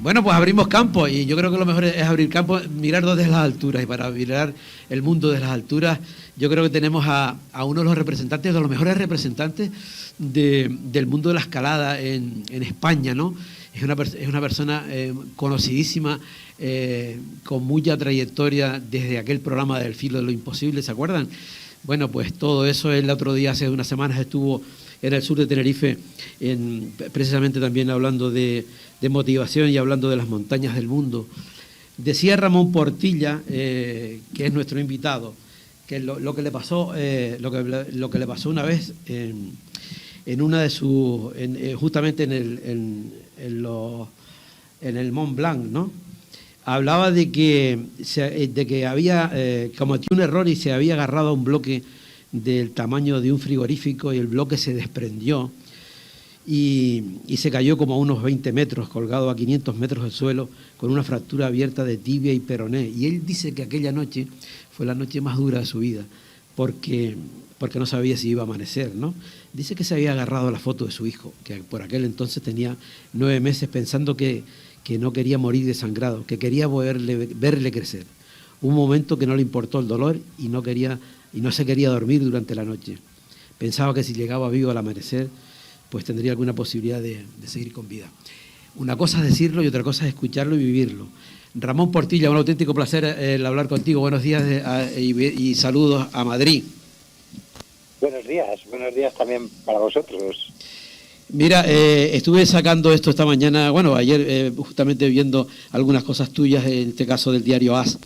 Bueno, pues abrimos campo y yo creo que lo mejor es abrir campo, mirar desde las alturas, y para mirar el mundo desde las alturas yo creo que tenemos a uno de los representantes, de los mejores representantes del mundo de la escalada en España, ¿no? Es una persona conocidísima, con mucha trayectoria desde aquel programa del Filo de lo Imposible, ¿se acuerdan? Bueno, pues todo eso, el otro día, hace unas semanas, estuvo en el sur de Tenerife, precisamente también hablando de motivación y hablando de las montañas del mundo. Decía Ramón Portilla, que es nuestro invitado, que lo que le pasó, lo que le pasó una vez en una de sus, justamente en el Mont Blanc, ¿no? Hablaba de que había cometió un error y se había agarrado a un bloque del tamaño de un frigorífico y el bloque se desprendió y se cayó como a unos 20 metros, colgado a 500 metros del suelo, con una fractura abierta de tibia y peroné. Y él dice que aquella noche fue la noche más dura de su vida, porque no sabía si iba a amanecer, ¿no? Dice que se había agarrado a la foto de su hijo, que por aquel entonces tenía 9 meses, pensando que no quería morir desangrado, que quería verle crecer. Un momento que no le importó el dolor y no se quería dormir durante la noche. Pensaba que si llegaba vivo al amanecer, pues tendría alguna posibilidad de seguir con vida. Una cosa es decirlo y otra cosa es escucharlo y vivirlo. Ramón Portilla, un auténtico placer el hablar contigo. Buenos días y saludos a Madrid. Buenos días también para vosotros. Mira, estuve sacando esto esta mañana, bueno, ayer justamente viendo algunas cosas tuyas, en este caso del diario AS,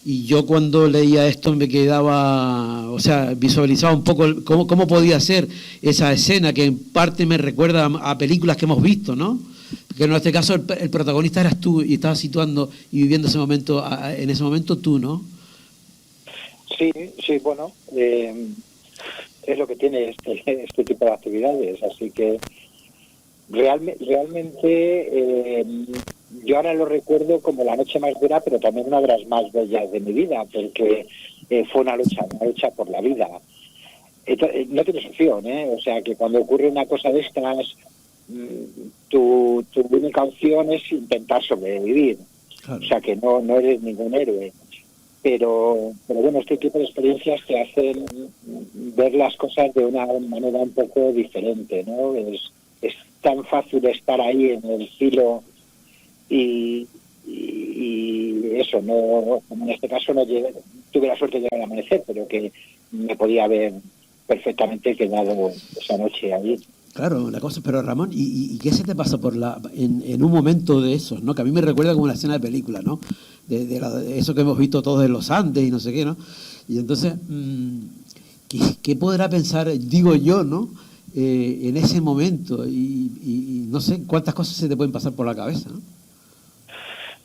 y yo cuando leía esto me quedaba, o sea, visualizaba un poco cómo podía ser esa escena que en parte me recuerda a películas que hemos visto, ¿no? Que en este caso el protagonista eras tú y estabas situando y viviendo ese momento, en ese momento tú, ¿no? Sí, bueno, es lo que tiene este tipo de actividades, así que realmente yo ahora lo recuerdo como la noche más dura, pero también una de las más bellas de mi vida, porque fue una lucha por la vida. No tienes opción, o sea que cuando ocurre una cosa de estas, tu única opción es intentar sobrevivir. Claro. O sea que no eres ningún héroe. Pero bueno, este tipo de experiencias te hacen ver las cosas de una manera un poco diferente, ¿no? Es tan fácil estar ahí en el filo y eso, no, como en este caso tuve la suerte de llegar al amanecer, pero que me podía haber perfectamente quedado esa noche ahí. Claro, una cosa, pero Ramón, ¿y qué se te pasa en un momento de esos, ¿no? Que a mí me recuerda como una escena de película, ¿no? De eso que hemos visto todos en los Andes y no sé qué, ¿no? Y entonces, ¿qué podrá pensar, digo yo, ¿no? En ese momento y no sé cuántas cosas se te pueden pasar por la cabeza, ¿no?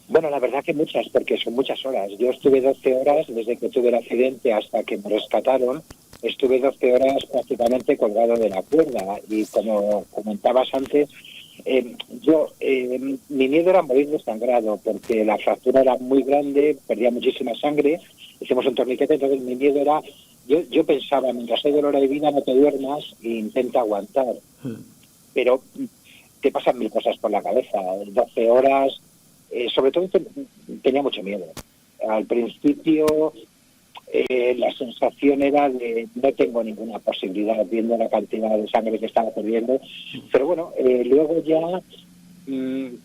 Bueno, la verdad que muchas, porque son muchas horas. Yo estuve 12 horas desde que tuve el accidente hasta que me rescataron. Estuve 12 horas prácticamente colgado de la cuerda y como comentabas antes, mi miedo era morir desangrado porque la fractura era muy grande, perdía muchísima sangre, hicimos un torniquete, entonces mi miedo era, yo pensaba, mientras hay dolor de vida no te duermas e intenta aguantar. Pero te pasan mil cosas por la cabeza, 12 horas, sobre todo tenía mucho miedo. Al principio la sensación era de no tengo ninguna posibilidad viendo la cantidad de sangre que estaba perdiendo, pero bueno, luego ya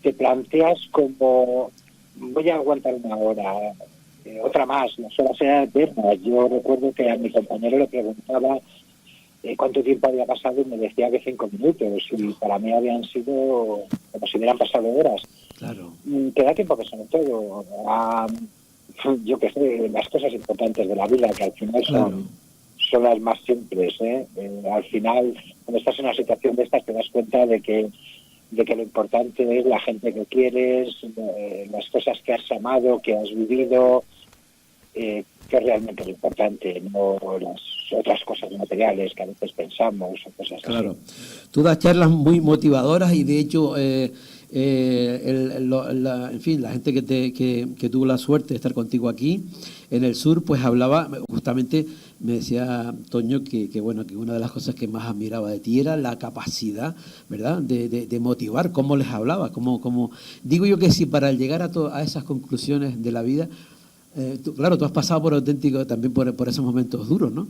te planteas como voy a aguantar una hora, otra más, las horas eran eternas. Yo recuerdo que a mi compañero le preguntaba cuánto tiempo había pasado y me decía que 5 minutos y para mí habían sido como si hubieran pasado horas. Claro. Te da tiempo a pensar en todo, yo que sé, las cosas importantes de la vida, que al final son las más simples, al final, cuando estás en una situación de estas, te das cuenta de que lo importante es la gente que quieres, las cosas que has amado, que has vivido, que es realmente lo importante, no las otras cosas materiales que a veces pensamos o cosas así. Claro. Tú das charlas muy motivadoras y de hecho en fin, la gente que tuvo la suerte de estar contigo aquí, en el sur, pues hablaba, justamente me decía Toño que bueno, que una de las cosas que más admiraba de ti era la capacidad, ¿verdad?, de motivar, cómo les hablaba, cómo... Digo yo que si para llegar a esas conclusiones de la vida, claro, tú has pasado por auténtico, también por esos momentos duros, ¿no?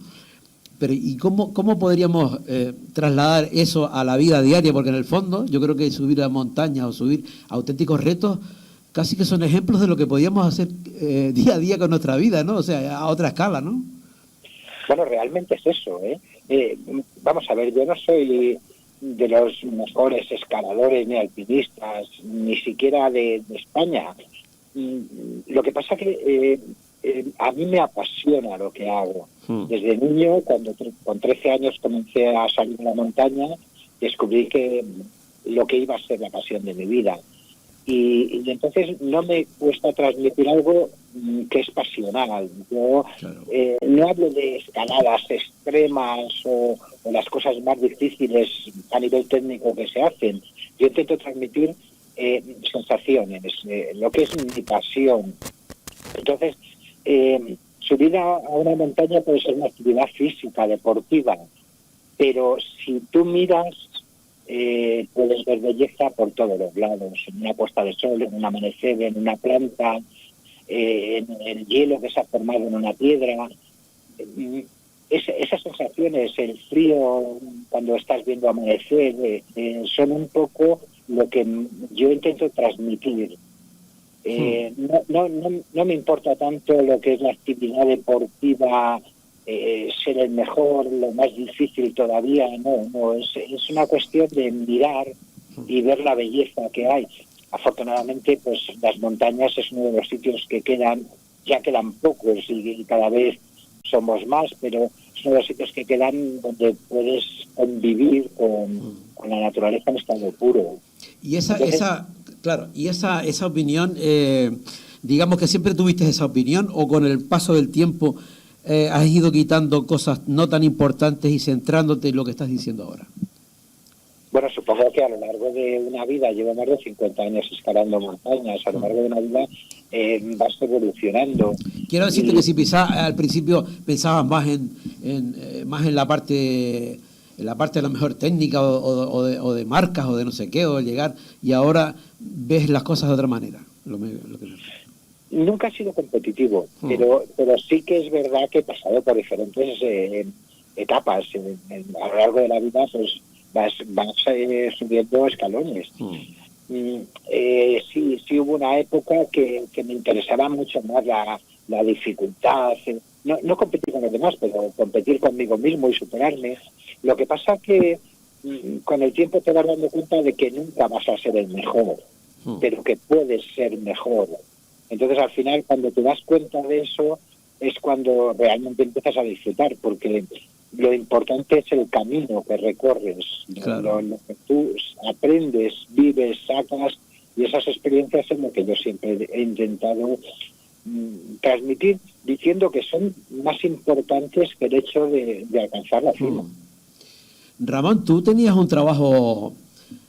Pero ¿y cómo podríamos trasladar eso a la vida diaria? Porque en el fondo yo creo que subir a montañas o subir a auténticos retos casi que son ejemplos de lo que podíamos hacer día a día con nuestra vida, ¿no? O sea, a otra escala, ¿no? Bueno, realmente es eso, ¿eh? Vamos a ver, yo no soy de los mejores escaladores ni alpinistas, ni siquiera de España. Lo que pasa que a mí me apasiona lo que hago. Desde niño, cuando con 13 años comencé a salir a la montaña, descubrí que lo que iba a ser la pasión de mi vida. Y entonces no me cuesta transmitir algo que es pasional. Yo Claro. no hablo de escaladas extremas o las cosas más difíciles a nivel técnico que se hacen. Yo intento transmitir sensaciones, lo que es mi pasión. Entonces, subir a una montaña puede ser una actividad física, deportiva, pero si tú miras, puedes ver belleza por todos los lados, en una puesta de sol, en un amanecer, en una planta, en el hielo que se ha formado en una piedra. Esas sensaciones, el frío cuando estás viendo amanecer, son un poco lo que yo intento transmitir. No me importa tanto lo que es la actividad deportiva, ser el mejor, lo más difícil todavía, es una cuestión de mirar y ver la belleza que hay. Afortunadamente, pues las montañas es uno de los sitios que ya quedan pocos y cada vez somos más, pero es uno de los sitios que quedan donde puedes convivir con la naturaleza en estado puro. Y esa opinión, digamos que siempre tuviste esa opinión, o con el paso del tiempo has ido quitando cosas no tan importantes y centrándote en lo que estás diciendo ahora. Bueno, supongo que a lo largo de una vida, llevo más de 50 años escalando montañas, a lo largo de una vida vas evolucionando. Quiero decirte que si al principio pensabas más en la parte a lo mejor técnica o de marcas o de no sé qué, o llegar, y ahora ves las cosas de otra manera. Nunca he sido competitivo, pero sí que es verdad que he pasado por diferentes etapas. A lo largo de la vida, pues vas subiendo escalones. Sí hubo una época que me interesaba mucho más la dificultad, no competir con los demás, pero competir conmigo mismo y superarme. Lo que pasa que con el tiempo te vas dando cuenta de que nunca vas a ser el mejor, pero que puedes ser mejor. Entonces, al final, cuando te das cuenta de eso, es cuando realmente empiezas a disfrutar, porque lo importante es el camino que recorres, claro. Lo que tú aprendes, vives, sacas, y esas experiencias es lo que yo siempre he intentado transmitir, diciendo que son más importantes que el hecho de alcanzar la cima. Ramón, tú tenías un trabajo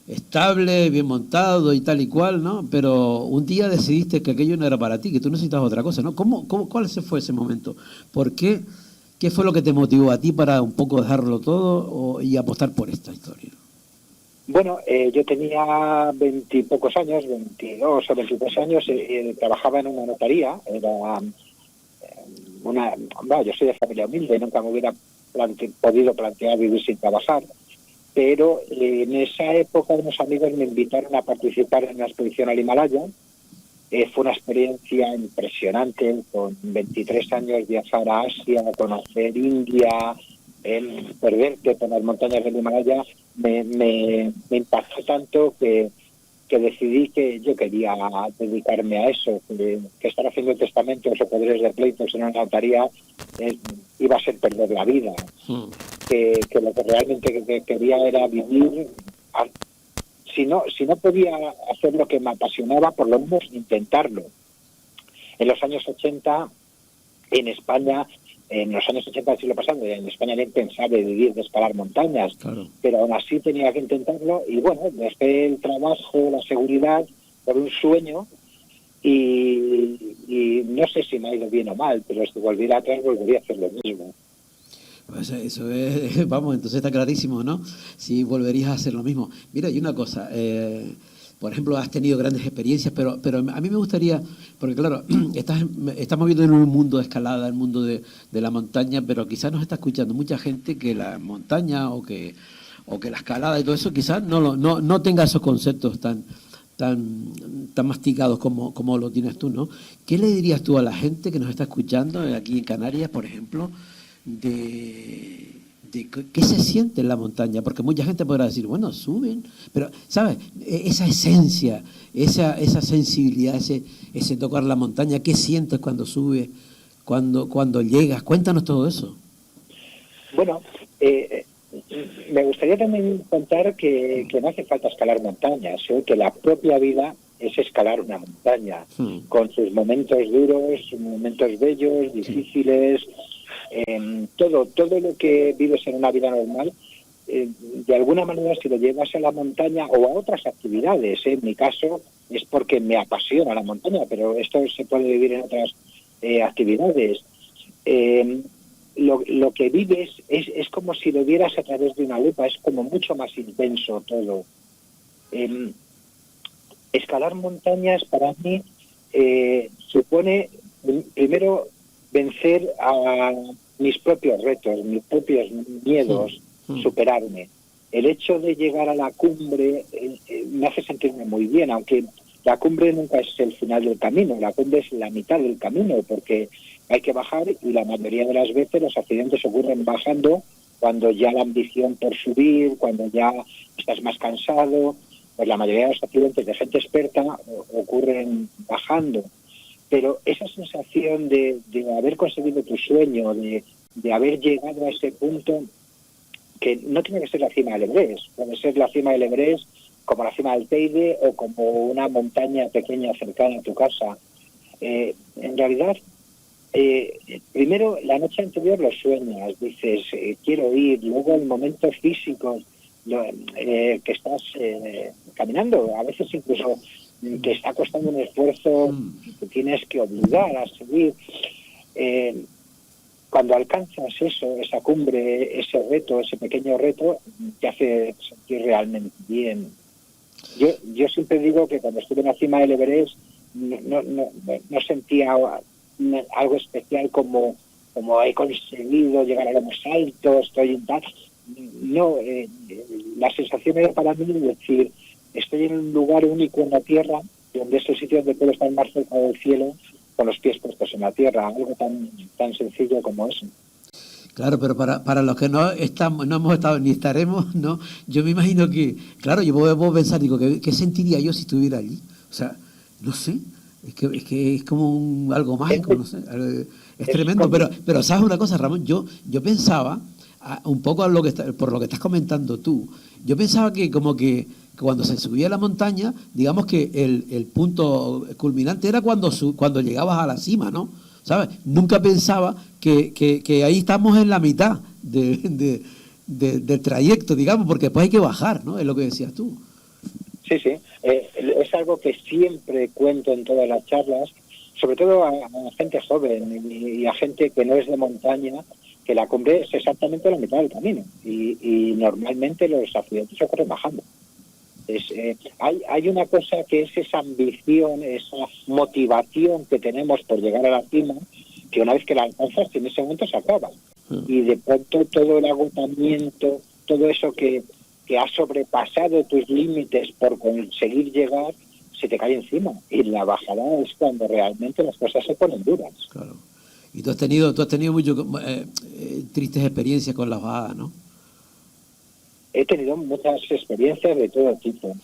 estable, bien montado y tal y cual, ¿no? Pero un día decidiste que aquello no era para ti, que tú necesitabas otra cosa, ¿no? ¿Cuál fue ese momento? ¿Por qué? ¿Qué fue lo que te motivó a ti para un poco dejarlo todo y apostar por esta historia? Bueno, yo tenía 20 y pocos años, 22 o 23 años, trabajaba en una notaría, yo soy de familia humilde, nunca me hubiera podido plantear vivir sin trabajar, pero en esa época unos amigos me invitaron a participar en una expedición al Himalaya. Fue una experiencia impresionante, con 23 años viajar a Asia, conocer India, perderte por las montañas del Himalaya, me impactó tanto que decidí que yo quería dedicarme a eso, que estar haciendo testamentos o poderes de pleitos en una notaría iba a ser perder la vida, que lo que realmente quería era vivir. Si no podía hacer lo que me apasionaba, por lo menos intentarlo. En los años 80, en España, en los años 80 del siglo pasado, en España era impensable vivir de escalar montañas, claro. Pero aún así tenía que intentarlo, y bueno, dejé el trabajo, la seguridad, por un sueño, y no sé si me ha ido bien o mal, pero si volviera atrás volvería a hacer lo mismo. Pues eso es, vamos, entonces está clarísimo, ¿no? Si volverías a hacer lo mismo. Mira, y una cosa, por ejemplo, has tenido grandes experiencias, pero a mí me gustaría, porque claro, estamos viviendo en un mundo de escalada, el mundo de la montaña, pero quizás nos está escuchando mucha gente que la montaña o que la escalada y todo eso quizás no tenga esos conceptos tan masticados como lo tienes tú, ¿no? ¿Qué le dirías tú a la gente que nos está escuchando aquí en Canarias, por ejemplo, de qué se siente en la montaña? Porque mucha gente podrá decir, bueno, suben, pero, ¿sabes? Esa esencia, esa sensibilidad, ese tocar la montaña, ¿qué sientes cuando subes, cuando llegas? Cuéntanos todo eso. Bueno, me gustaría también contar que no hace falta escalar montañas, que la propia vida es escalar una montaña, con sus momentos duros, sus momentos bellos, difíciles, todo lo que vives en una vida normal, de alguna manera si lo llevas a la montaña o a otras actividades, en mi caso es porque me apasiona la montaña, pero esto se puede vivir en otras actividades. Lo que vives es como si lo vieras a través de una lupa, es como mucho más intenso todo. Escalar montañas para mí supone primero vencer a mis propios retos, mis propios miedos, superarme. El hecho de llegar a la cumbre me hace sentirme muy bien, aunque la cumbre nunca es el final del camino, la cumbre es la mitad del camino, porque hay que bajar y la mayoría de las veces los accidentes ocurren bajando, cuando ya la ambición por subir, cuando ya estás más cansado, pues la mayoría de los accidentes de gente experta ocurren bajando. Pero esa sensación de haber conseguido tu sueño, de haber llegado a ese punto, que no tiene que ser la cima del Everest, puede ser la cima del Everest como la cima del Teide o como una montaña pequeña cercana a tu casa. En realidad, primero la noche anterior lo sueñas, dices, quiero ir, luego el momento físico, que estás caminando, a veces incluso que está costando un esfuerzo que te tienes que obligar a seguir. Cuando alcanzas eso, esa cumbre, ese reto, ese pequeño reto, te hace sentir realmente bien. Yo siempre digo que cuando estuve en la cima del Everest no sentía algo especial como he conseguido llegar a lo más alto, estoy en paz. No, la sensación era para mí decir, estoy en un lugar único en la Tierra, donde es el sitio donde puedo estar más cerca del cielo, con los pies puestos en la Tierra, algo tan sencillo como eso. Claro, pero para los que no hemos estado ni estaremos, no, yo me imagino que, claro, yo puedo pensar, digo, ¿qué sentiría yo si estuviera allí? O sea, no sé, es que es como algo mágico, no sé, es tremendo, pero ¿sabes una cosa, Ramón? Yo pensaba, un poco por lo que estás comentando tú, yo pensaba que como que cuando se subía a la montaña, digamos que el punto culminante era cuando llegabas a la cima, ¿no? ¿Sabes? Nunca pensaba que ahí estamos en la mitad del trayecto, digamos, porque después hay que bajar, ¿no? Es lo que decías tú. Sí, sí. Es algo que siempre cuento en todas las charlas, sobre todo a gente joven y a gente que no es de montaña, que la cumbre es exactamente la mitad del camino y normalmente los accidentes ocurren bajando. Hay una cosa que es esa ambición, esa motivación que tenemos por llegar a la cima, que una vez que la alcanzas, en ese momento se acaba. Y de pronto todo el agotamiento, todo eso que ha sobrepasado tus límites por conseguir llegar, se te cae encima. Y la bajada es cuando realmente las cosas se ponen duras. Claro. Y tú has tenido mucho tristes experiencias con las bajadas, ¿no? He tenido muchas experiencias de todo tipo.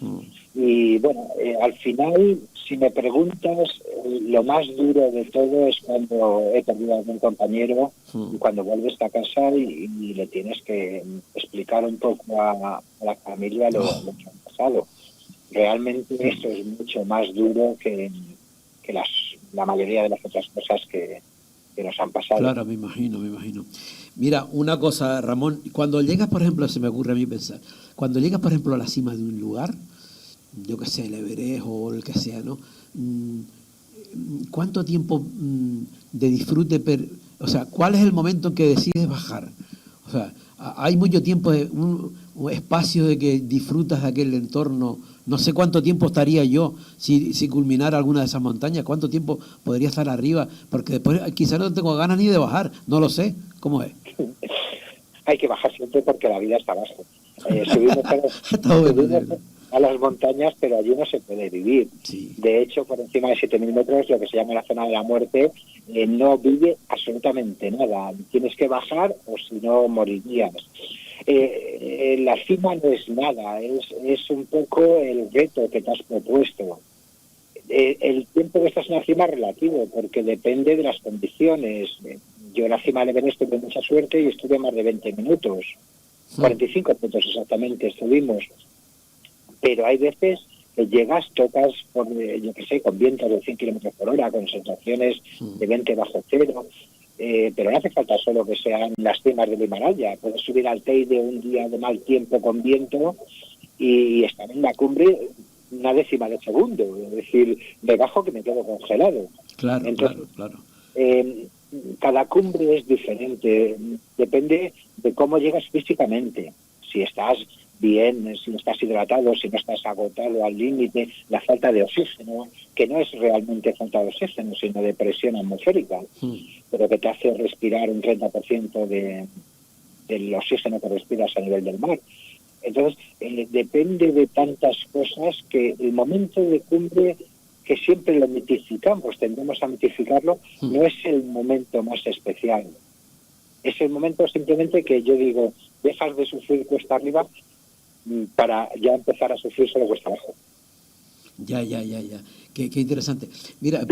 Y bueno, al final, si me preguntas, lo más duro de todo es cuando he perdido a algún compañero y cuando vuelves a casa y le tienes que explicar un poco a la familia lo que ha pasado. Realmente esto es mucho más duro que la mayoría de las otras cosas que nos han pasado. Claro, me imagino. Mira, una cosa, Ramón, cuando llegas, por ejemplo, se me ocurre a mí pensar, cuando llegas, por ejemplo, a la cima de un lugar, yo que sé, el Everest o el que sea, ¿no? ¿cuánto tiempo de disfrute, o sea, cuál es el momento en que decides bajar? O sea, hay mucho tiempo, un espacio de que disfrutas de aquel entorno. No sé cuánto tiempo estaría yo si culminara alguna de esas montañas, cuánto tiempo podría estar arriba, porque después quizás no tengo ganas ni de bajar, no lo sé, ¿cómo es? Hay que bajar siempre porque la vida está abajo. Subimos, Está bueno, subimos a las montañas, pero allí no se puede vivir. sí. De hecho, por encima de 7.000 metros, lo que se llama la zona de la muerte, no vive absolutamente nada. Tienes que bajar o si no morirías. La cima no es nada, es un poco el reto que te has propuesto. El tiempo que estás en la cima es relativo, porque depende de las condiciones. Yo en la cima de Everest tuve mucha suerte y estuve más de 20 minutos, 45 minutos exactamente estuvimos. Pero hay veces que llegas, tocas, yo qué sé, con vientos de 100 kilómetros por hora, con sensaciones de 20 bajo cero, pero no hace falta solo que sean las cimas del Himalaya. Puedes subir al Teide un día de mal tiempo con viento y estar en la cumbre una décima de segundo, es decir, de bajo que me quedo congelado. Claro, entonces, claro. Cada cumbre es diferente, depende de cómo llegas físicamente, si estás bien, si estás hidratado, si no estás agotado al límite, la falta de oxígeno, que no es realmente falta de oxígeno, sino de presión atmosférica, pero que te hace respirar un 30% del oxígeno que respiras a nivel del mar. Entonces, depende de tantas cosas que el momento de cumbre, que siempre lo mitificamos, tendemos a mitificarlo, no es el momento más especial. Es el momento simplemente que yo digo, dejas de sufrir cuesta arriba para ya empezar a sufrir solo cuesta abajo. Ya. Qué interesante. Mira,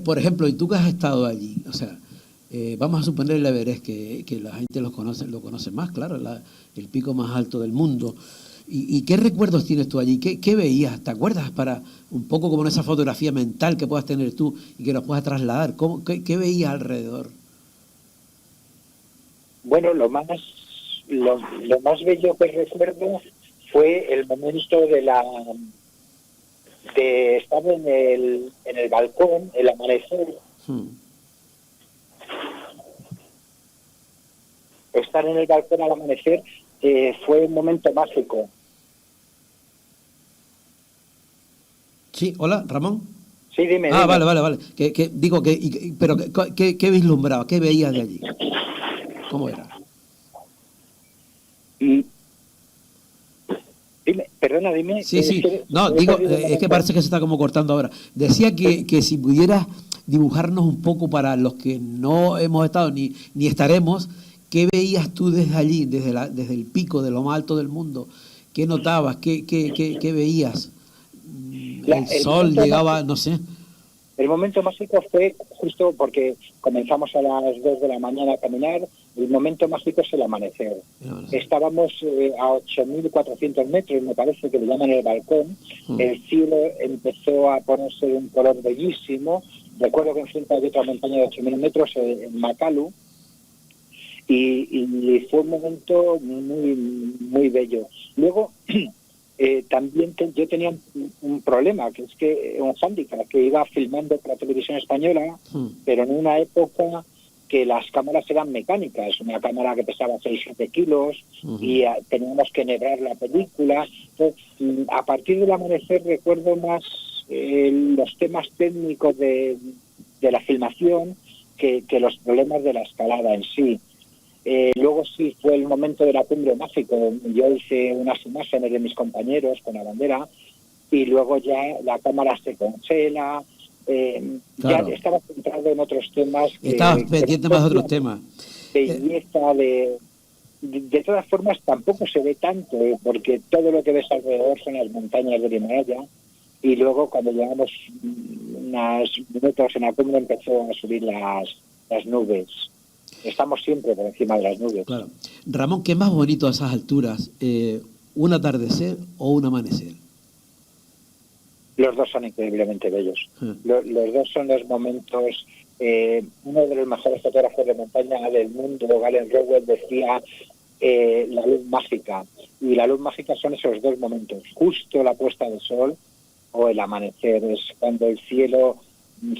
por ejemplo, y tú que has estado allí, o sea, vamos a suponer el Everest, que la gente lo conoce más, claro, el pico más alto del mundo. ¿Y qué recuerdos tienes tú allí? ¿Qué veías? ¿Te acuerdas? Para un poco como en esa fotografía mental que puedas tener tú y que nos puedas trasladar. ¿Qué veías alrededor? Bueno, lo más bello que recuerdo fue el momento de estar en el balcón, el amanecer. Estar en el balcón al amanecer fue un momento mágico. Sí, hola, Ramón. Sí, dime. Vale. Pero ¿qué vislumbraba? ¿Qué veías de allí? ¿Cómo era? Dime. Sí. No, digo, es que parece que se está como cortando ahora. Decía que si pudieras dibujarnos un poco para los que no hemos estado ni estaremos, ¿qué veías tú desde allí, desde el pico de lo más alto del mundo? ¿Qué notabas? ¿Qué veías? El sol llegaba, no sé. El momento mágico fue justo porque comenzamos a las 2 de la mañana a caminar. El momento mágico es el amanecer. Estábamos a 8.400 metros, me parece que le llaman el balcón. El cielo empezó a ponerse de un color bellísimo. Recuerdo que enfrente había otra montaña de 8.000 metros, en Makalu, y fue un momento muy, muy bello. Luego, también yo tenía un problema, que es que un hándicap, que iba filmando para Televisión Española, pero en una época que las cámaras eran mecánicas, una cámara que pesaba 6-7 kilos, y teníamos que enhebrar la película. Entonces, a partir del amanecer recuerdo más los temas técnicos de la filmación que los problemas de la escalada en sí. Luego sí fue el momento de la cumbre mágico. Yo hice unas imágenes de mis compañeros con la bandera y luego ya la cámara se congela. Claro. Ya estaba centrado en otros temas. Estabas pendiente más de otros temas. Belleza de todas formas tampoco se ve tanto, porque todo lo que ves alrededor son las montañas del Himalaya. Y luego cuando llegamos unos minutos en la cumbre empezó a subir las nubes. Estamos siempre por encima de las nubes. Claro. Ramón, ¿qué es más bonito a esas alturas? ¿Un atardecer o un amanecer? Los dos son increíblemente bellos. Los dos son los momentos. Uno de los mejores fotógrafos de montaña del mundo, Galen Rowell, decía la luz mágica. Y la luz mágica son esos dos momentos. Justo la puesta de sol o el amanecer. Es cuando el cielo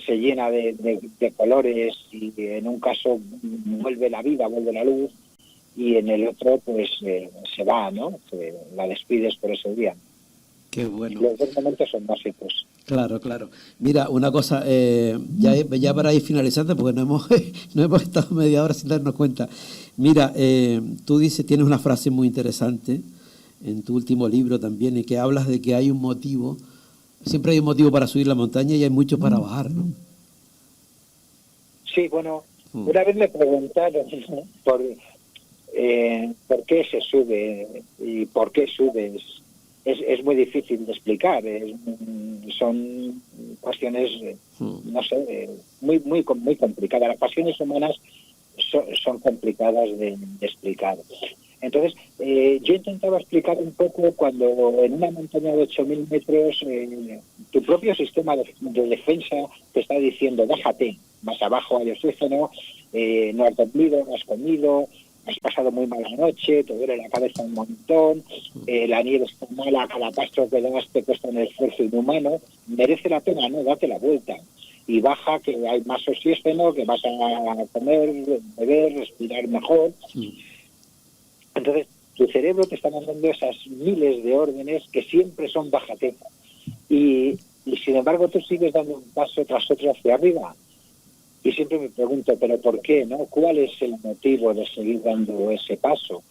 se llena de colores y en un caso vuelve la vida, vuelve la luz y en el otro pues se va, ¿no? La despides por ese día. Qué bueno. Los dos momentos son básicos. Claro, claro. Mira, una cosa, ya para ir finalizando, porque no hemos estado media hora sin darnos cuenta. Mira, tú dices, tienes una frase muy interesante en tu último libro también, y que hablas de que hay un motivo, siempre hay un motivo para subir la montaña y hay mucho para bajar, ¿no? Sí, bueno, una vez me preguntaron por qué se sube y por qué subes. Es muy difícil de explicar. Son cuestiones, no sé, muy complicadas. Las pasiones humanas son complicadas de explicar. Entonces, yo intentaba explicar un poco cuando en una montaña de 8.000 metros tu propio sistema de defensa te está diciendo, déjate, más abajo hay oxígeno, no has dormido, no has comido, has pasado muy mala noche, te duele la cabeza un montón, la nieve está mala, cada paso que das te cuesta un esfuerzo inhumano, merece la pena, ¿no? Date la vuelta. Y baja, que hay más oxígeno, que vas a comer, beber, respirar mejor. Entonces, tu cerebro te está mandando esas miles de órdenes que siempre son bájate. Y sin embargo, tú sigues dando un paso tras otro hacia arriba. Y siempre me pregunto, ¿pero por qué? ¿No? ¿Cuál es el motivo de seguir dando ese paso?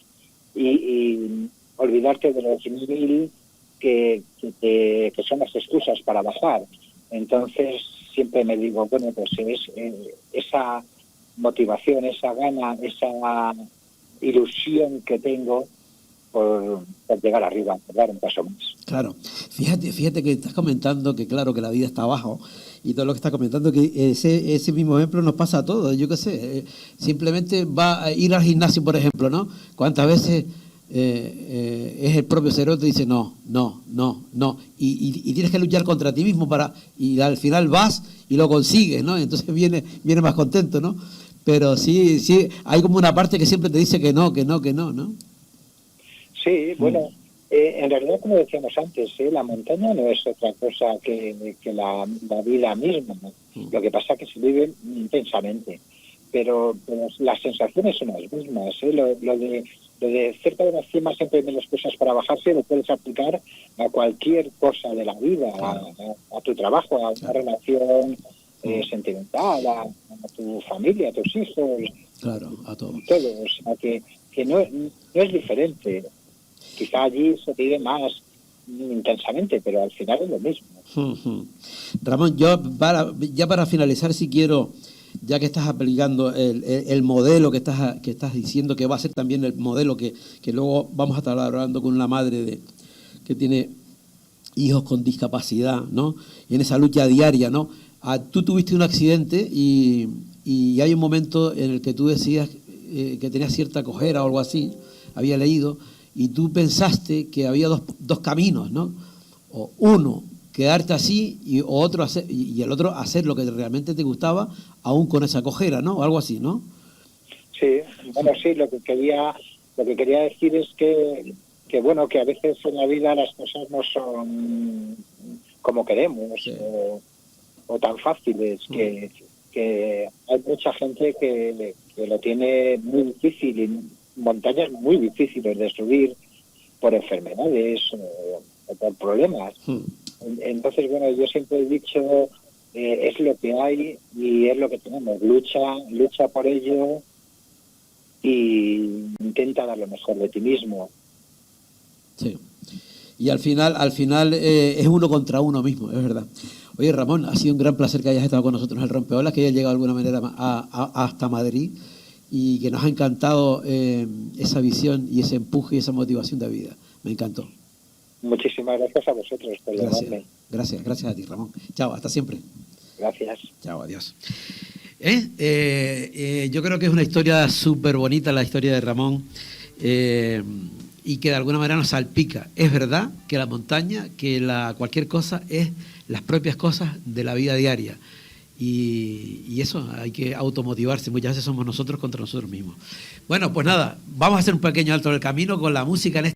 Y olvidarte de los mil que son las excusas para bajar. Entonces, siempre me digo, bueno, pues es esa motivación, esa gana, esa ilusión que tengo por llegar arriba, por dar un paso más. Claro, fíjate que estás comentando que claro que la vida está abajo y todo lo que estás comentando, que ese mismo ejemplo nos pasa a todos, yo qué sé, simplemente va a ir al gimnasio, por ejemplo, ¿no? ¿Cuántas veces es el propio cerebro que dice no, y tienes que luchar contra ti mismo y al final vas y lo consigues, ¿no? Entonces viene más contento, ¿no? Pero sí, hay como una parte que siempre te dice que no, ¿no? Sí, bueno, en realidad, como decíamos antes, la montaña no es otra cosa que la vida misma, ¿no? Lo que pasa es que se vive intensamente, pero las sensaciones son las mismas. Lo de cerca de la cima siempre hay menos cosas para bajarse, lo puedes aplicar a cualquier cosa de la vida, a tu trabajo, a una relación sentimental, a tu familia, a tus hijos, claro, a todos. O sea, que no es diferente. Quizá allí se vive más intensamente, pero al final es lo mismo. Ramón, yo para finalizar, si quiero, ya que estás aplicando el modelo que estás diciendo que va a ser también el modelo que luego vamos a estar hablando con una madre que tiene hijos con discapacidad, ¿no? Y en esa lucha diaria, ¿no? Tú tuviste un accidente y hay un momento en el que tú decías que tenías cierta cojera o algo así, había leído, y tú pensaste que había dos caminos, ¿no? O uno, quedarte así y el otro hacer lo que realmente te gustaba, aún con esa cojera, ¿no? O algo así, ¿no? Sí, bueno, sí, lo que quería decir es que bueno, que a veces en la vida las cosas no son como queremos, sí, o tan fáciles, que hay mucha gente que lo tiene muy difícil y montañas muy difíciles de subir por enfermedades o por problemas. Entonces, bueno, yo siempre he dicho, es lo que hay y es lo que tenemos. Lucha por ello y intenta dar lo mejor de ti mismo. Sí. Y al final es uno contra uno mismo, es verdad. Oye, Ramón, ha sido un gran placer que hayas estado con nosotros en el Rompeolas, que hayas llegado de alguna manera hasta Madrid y que nos ha encantado esa visión y ese empuje y esa motivación de vida. Me encantó. Muchísimas gracias a vosotros por llamarme. Gracias a ti, Ramón. Chao, hasta siempre. Gracias. Chao, adiós. Yo creo que es una historia súper bonita, la historia de Ramón, y que de alguna manera nos salpica. Es verdad que la montaña, que cualquier cosa es las propias cosas de la vida diaria. Y eso, hay que automotivarse. Muchas veces somos nosotros contra nosotros mismos. Bueno, pues nada, vamos a hacer un pequeño alto en el camino con la música en